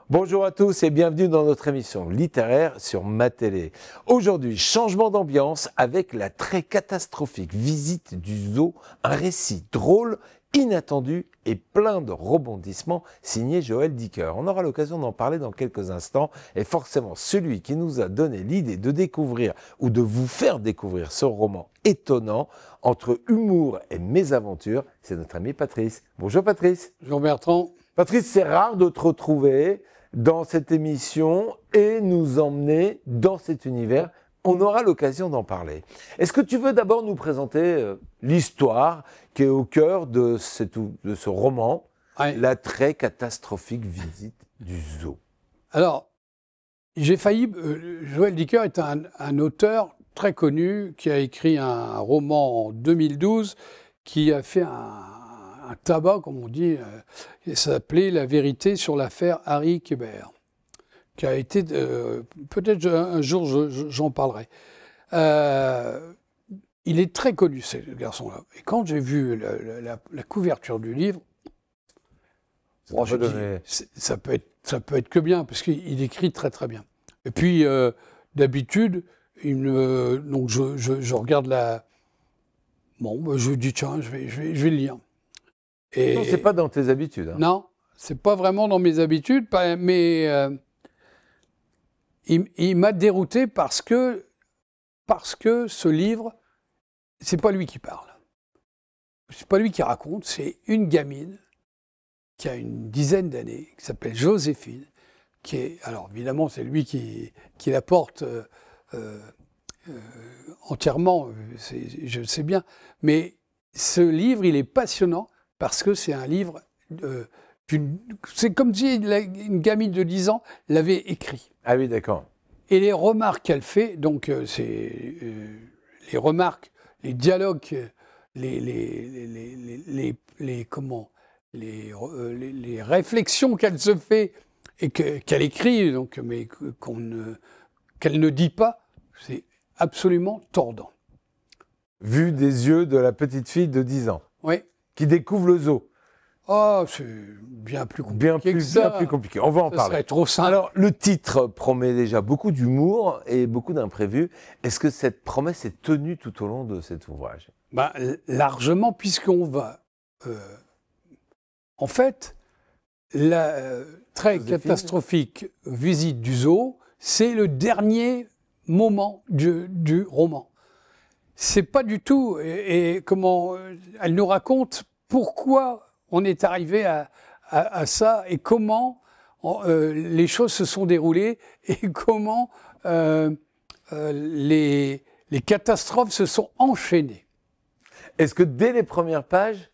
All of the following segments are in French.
Bonjour à tous et bienvenue dans notre émission littéraire sur Ma Télé. Aujourd'hui, changement d'ambiance avec la très catastrophique visite du zoo, un récit drôle, inattendu et plein de rebondissements signé Joël Dicker. On aura l'occasion d'en parler dans quelques instants et forcément celui qui nous a donné l'idée de découvrir ou de vous faire découvrir ce roman étonnant entre humour et mésaventure, c'est notre ami Patrice. Bonjour Patrice. Bonjour Bertrand. Patrice, c'est rare de te retrouver dans cette émission et nous emmener dans cet univers. On aura l'occasion d'en parler. Est-ce que tu veux d'abord nous présenter l'histoire qui est au cœur de ce roman, ouais. La très catastrophique visite du zoo? Alors, j'ai failli... Joël Dicker est un auteur très connu qui a écrit un roman en 2012 qui a fait un tabac, comme on dit, et ça s'appelait La vérité sur l'affaire Harry Kéber, qui a été, peut-être un jour j'en parlerai. Il est très connu, ce garçon-là. Et quand j'ai vu la couverture du livre, ça peut être que bien, parce qu'il écrit très très bien. Et puis, d'habitude, donc je regarde la... Bon, je dis, tiens, je vais le lire. Et... Non, c'est pas dans tes habitudes. Hein. Non, c'est pas vraiment dans mes habitudes, mais il m'a dérouté parce que ce livre, c'est pas lui qui parle. C'est pas lui qui raconte, c'est une gamine qui a une dizaine d'années, qui s'appelle Joséphine, qui est, alors évidemment, c'est lui qui la porte entièrement, je le sais bien, mais ce livre, il est passionnant parce que c'est un livre, c'est comme si une gamine de 10 ans l'avait écrit. Ah oui, d'accord. Et les remarques qu'elle fait, donc c'est les remarques, les dialogues, les réflexions qu'elle se fait et qu'elle écrit, donc, mais qu'elle ne dit pas, c'est absolument tordant. Vu des yeux de la petite fille de 10 ans. Oui. Qui découvre le zoo. Oh, c'est bien plus compliqué bien plus compliqué. On va en parler. Ça serait trop simple. Alors, le titre promet déjà beaucoup d'humour et beaucoup d'imprévus. Est-ce que cette promesse est tenue tout au long de cet ouvrage? Largement, puisqu'on va... en fait, la très catastrophique visite du zoo, c'est le dernier moment du roman. C'est pas du tout... Et comment... Elle nous raconte pourquoi on est arrivé à ça et comment les choses se sont déroulées et comment les catastrophes se sont enchaînées. Est-ce que dès les premières pages,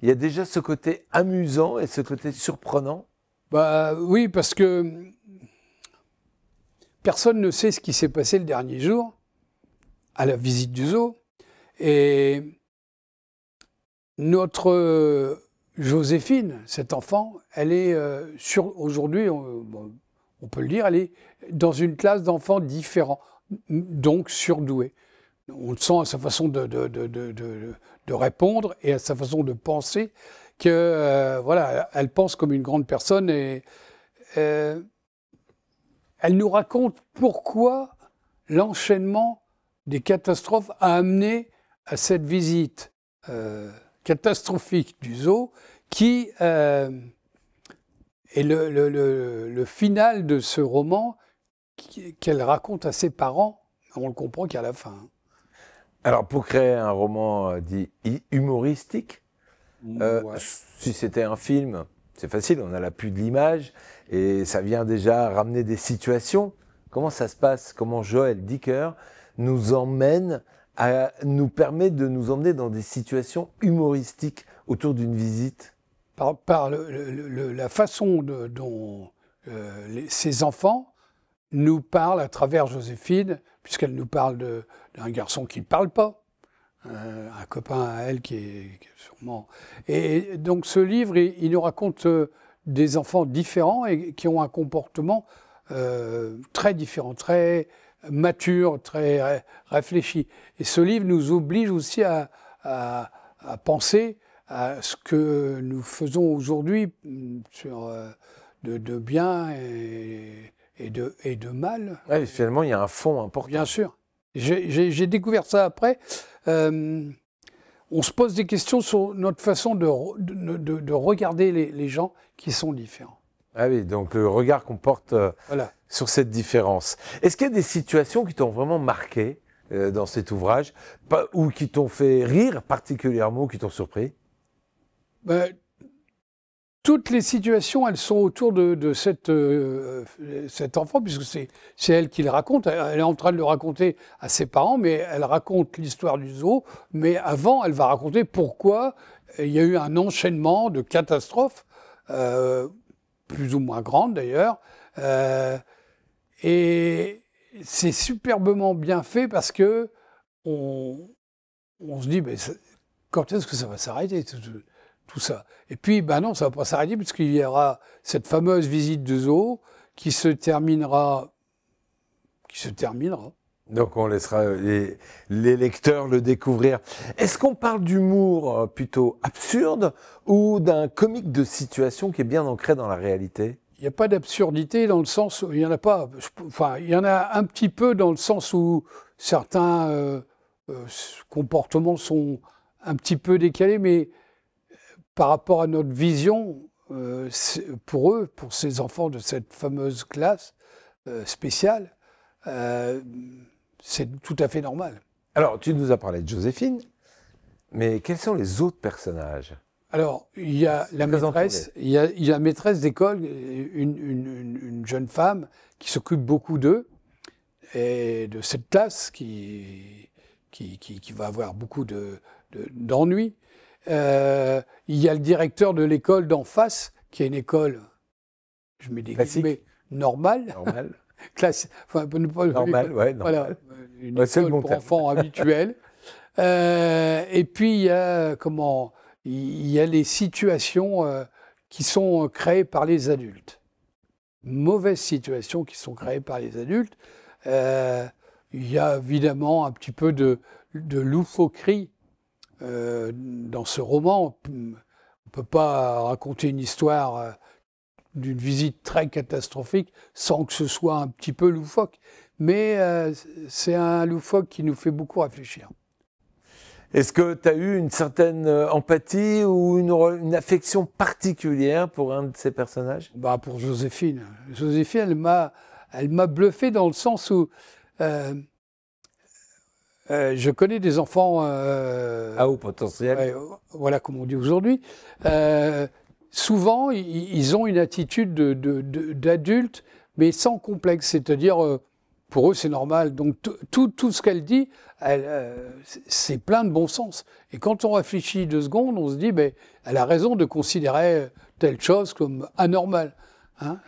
il y a déjà ce côté amusant et ce côté surprenant? Oui, parce que personne ne sait ce qui s'est passé le dernier jour à la visite du zoo. Et notre Joséphine, cet enfant, elle est aujourd'hui, on peut le dire, elle est dans une classe d'enfants différents, donc surdoués. On le sent à sa façon de répondre et à sa façon de penser que voilà, elle pense comme une grande personne et elle nous raconte pourquoi l'enchaînement des catastrophes a amené à cette visite catastrophique du zoo qui est le final de ce roman qu'elle raconte à ses parents. On le comprend qu'à la fin. Alors, pour créer un roman dit humoristique, ouais. Si c'était un film, c'est facile, on a l'appui de l'image et ça vient déjà ramener des situations. Comment ça se passe? Comment Joël Dicker nous permet de nous emmener dans des situations humoristiques autour d'une visite? Par la façon dont ces enfants nous parlent à travers Joséphine, puisqu'elle nous parle d'un garçon qui ne parle pas, un copain à elle qui est sûrement... Et donc ce livre, il nous raconte des enfants différents et qui ont un comportement très différent, très mature, très réfléchi. Et ce livre nous oblige aussi à penser à ce que nous faisons aujourd'hui sur de bien et de mal. Ouais, finalement, il y a un fond important. Bien sûr. J'ai découvert ça après. On se pose des questions sur notre façon de regarder les gens qui sont différents. Ah oui, donc le regard qu'on porte Voilà. sur cette différence. Est-ce qu'il y a des situations qui t'ont vraiment marqué dans cet ouvrage, ou qui t'ont fait rire particulièrement, ou qui t'ont surpris? Ben, toutes les situations, elles sont autour de cet enfant, puisque c'est elle qui le raconte. Elle est en train de le raconter à ses parents, mais elle raconte l'histoire du zoo. Mais avant, elle va raconter pourquoi il y a eu un enchaînement de catastrophes, plus ou moins grandes d'ailleurs. Et c'est superbement bien fait parce que on se dit, mais quand est-ce que ça va s'arrêter tout ça? Et puis, ben non, ça va pas s'arrêter puisqu'il y aura cette fameuse visite de zoo qui se terminera. Donc on laissera les lecteurs le découvrir. Est-ce qu'on parle d'humour plutôt absurde ou d'un comique de situation qui est bien ancré dans la réalité? Il n'y a pas d'absurdité dans le sens où il n'y en a pas. Enfin, il y en a un petit peu dans le sens où certains comportements sont un petit peu décalés, mais par rapport à notre vision, pour eux, pour ces enfants de cette fameuse classe spéciale, c'est tout à fait normal. Alors, tu nous as parlé de Joséphine, mais quels sont les autres personnages? Alors, il y a la maîtresse, il y a la maîtresse d'école, une jeune femme qui s'occupe beaucoup d'eux et de cette classe qui va avoir beaucoup d'ennuis. Il y a le directeur de l'école d'en face, qui est une école, je mets des guillemets, normale. Classe, enfin, normal, ouais, normal. Voilà, une école pour enfants habituelle. Et puis, il y a les situations qui sont créées par les adultes. Mauvaises situations qui sont créées par les adultes. Il y a évidemment un petit peu de loufoquerie dans ce roman. On ne peut pas raconter une histoire d'une visite très catastrophique sans que ce soit un petit peu loufoque. Mais c'est un loufoque qui nous fait beaucoup réfléchir. Est-ce que tu as eu une certaine empathie ou une affection particulière pour un de ces personnages? Bah, pour Joséphine. Joséphine, elle m'a bluffé dans le sens où je connais des enfants à haut potentiel. Voilà, comme on dit aujourd'hui. Souvent, ils ont une attitude d'adulte, mais sans complexe. C'est-à-dire, pour eux, c'est normal. Donc, tout ce qu'elle dit, c'est plein de bon sens. Et quand on réfléchit 2 secondes, on se dit, ben, elle a raison de considérer telle chose comme anormale. Hein,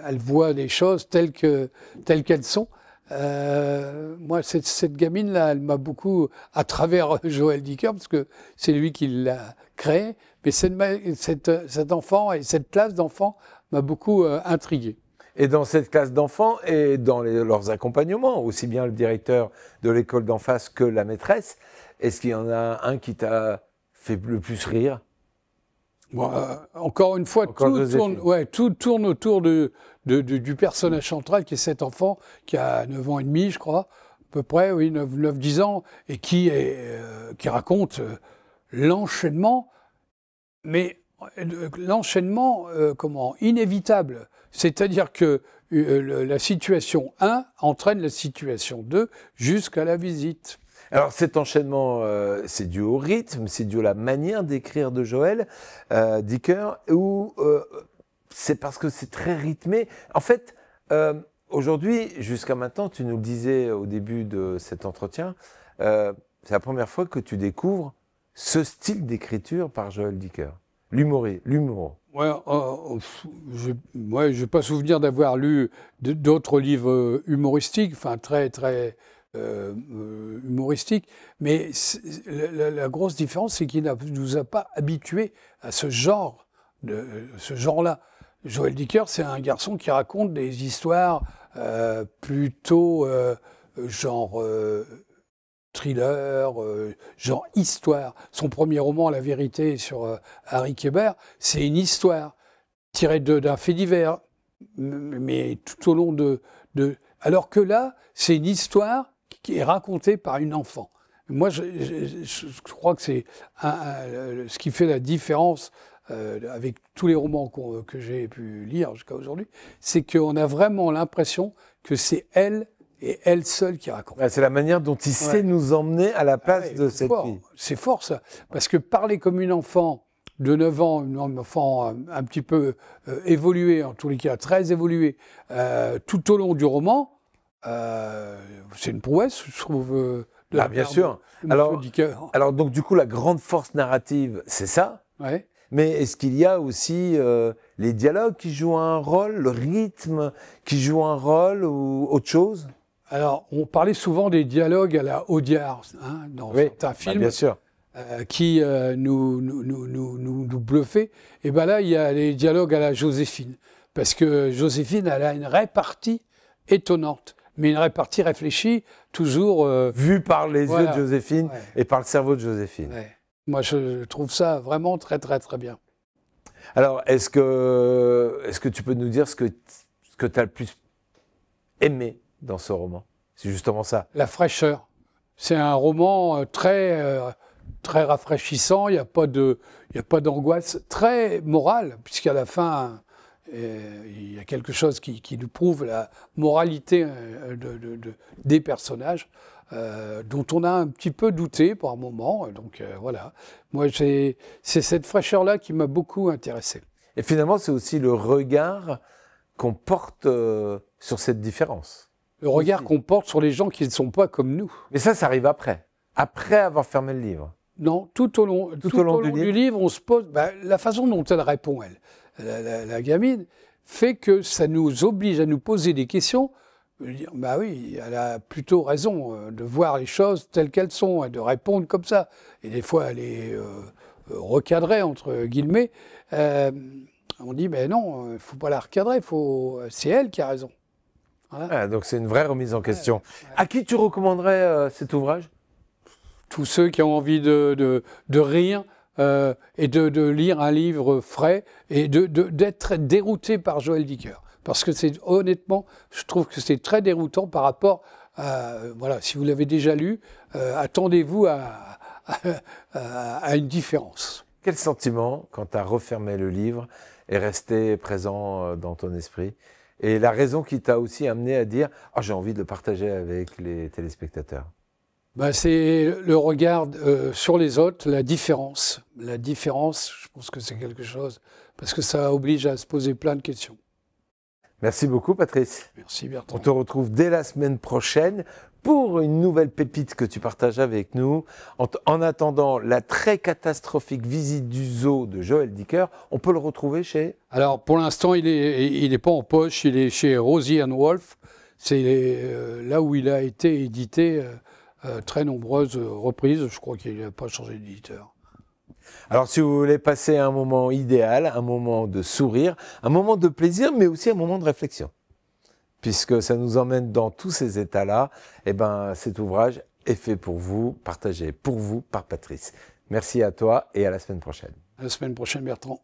elle voit les choses telles qu'elles sont. Moi, cette gamine-là, elle m'a beaucoup, à travers Joël Dicker, parce que c'est lui qui l'a créé, mais cet enfant et cette classe d'enfants m'a beaucoup intrigué. Et dans cette classe d'enfants et dans leurs accompagnements, aussi bien le directeur de l'école d'en face que la maîtresse, est-ce qu'il y en a un qui t'a fait le plus rire? Bon, encore une fois, tout tourne autour du personnage central qui est cet enfant qui a 9 ans et demi, je crois, à peu près, oui, 9-10 ans, et qui raconte l'enchaînement, mais l'enchaînement inévitable. C'est-à-dire que la situation 1 entraîne la situation 2 jusqu'à la visite. Alors cet enchaînement, c'est dû au rythme, c'est dû à la manière d'écrire de Joël Dicker, ou c'est parce que c'est très rythmé. En fait, aujourd'hui, jusqu'à maintenant, tu nous le disais au début de cet entretien, c'est la première fois que tu découvres ce style d'écriture par Joël Dicker, l'humour. Ouais, je n'ai pas souvenir d'avoir lu d'autres livres humoristiques, enfin très humoristiques, mais la grosse différence, c'est qu'il ne nous a pas habitués à ce genre-là. Joël Dicker, c'est un garçon qui raconte des histoires plutôt genre thriller, genre histoire. Son premier roman, La vérité, sur Harry Kéber, c'est une histoire tirée d'un fait divers, mais tout au long Alors que là, c'est une histoire qui est racontée par une enfant. Moi, je crois que c'est ce qui fait la différence avec tous les romans que j'ai pu lire jusqu'à aujourd'hui, c'est qu'on a vraiment l'impression que c'est elle et elle seule qui raconte. C'est la manière dont il sait nous emmener à la place de cette fille. C'est fort ça, parce que parler comme une enfant de 9 ans, un enfant un petit peu évolué, en tous les cas très évolué, tout au long du roman, c'est une prouesse, je trouve. Bien sûr. Alors donc du coup, la grande force narrative, c'est ça. Ouais. Mais est-ce qu'il y a aussi les dialogues qui jouent un rôle, le rythme qui joue un rôle ou autre chose? Alors, on parlait souvent des dialogues à la Audiard, dans certains films. Bien sûr. Qui nous bluffaient. Et bien là, il y a les dialogues à la Joséphine. Parce que Joséphine, elle a une répartie étonnante, mais une répartie réfléchie, toujours... Vue par les yeux de Joséphine et par le cerveau de Joséphine. Ouais. Moi, je trouve ça vraiment très, très, très bien. Alors, est-ce que tu peux nous dire ce que tu as le plus aimé dans ce roman? C'est justement ça. La fraîcheur. C'est un roman très rafraîchissant, il n'y a pas d'angoisse, très moral, puisqu'à la fin, il y a quelque chose qui nous prouve la moralité des personnages, dont on a un petit peu douté par moments. Donc voilà, moi c'est cette fraîcheur-là qui m'a beaucoup intéressé. Et finalement, c'est aussi le regard qu'on porte sur cette différence. Le regard qu'on porte sur les gens qui ne sont pas comme nous. Mais ça arrive après avoir fermé le livre. Non, tout au long du livre, on se pose... la façon dont elle répond, la gamine, fait que ça nous oblige à nous poser des questions. Dire, oui, elle a plutôt raison de voir les choses telles qu'elles sont et de répondre comme ça. Et des fois, elle est recadrée, entre guillemets. On dit, non, il ne faut pas la recadrer, c'est elle qui a raison. Voilà. Donc c'est une vraie remise en question. À qui tu recommanderais cet ouvrage? Tous ceux qui ont envie de rire et de lire un livre frais et d'être dérouté par Joël Dicker. Parce que honnêtement, je trouve que c'est très déroutant par rapport à... si vous l'avez déjà lu, attendez-vous à une différence. Quel sentiment, quand tu as refermé le livre, est resté présent dans ton esprit? Et la raison qui t'a aussi amené à dire « j'ai envie de le partager avec les téléspectateurs ». C'est le regard sur les autres, la différence. La différence, je pense que c'est quelque chose, parce que ça oblige à se poser plein de questions. Merci beaucoup, Patrice. Merci, Bertrand. On te retrouve dès la semaine prochaine pour une nouvelle pépite que tu partages avec nous. En attendant, la très catastrophique visite du zoo de Joël Dicker, on peut le retrouver chez... Alors, pour l'instant, il est pas en poche, il est chez Rosie and Wolf. C'est là où il a été édité très nombreuses reprises. Je crois qu'il n'a pas changé d'éditeur. Alors, si vous voulez passer un moment idéal, un moment de sourire, un moment de plaisir, mais aussi un moment de réflexion, puisque ça nous emmène dans tous ces états-là, cet ouvrage est fait pour vous, partagé pour vous par Patrice. Merci à toi et à la semaine prochaine. À la semaine prochaine, Bertrand.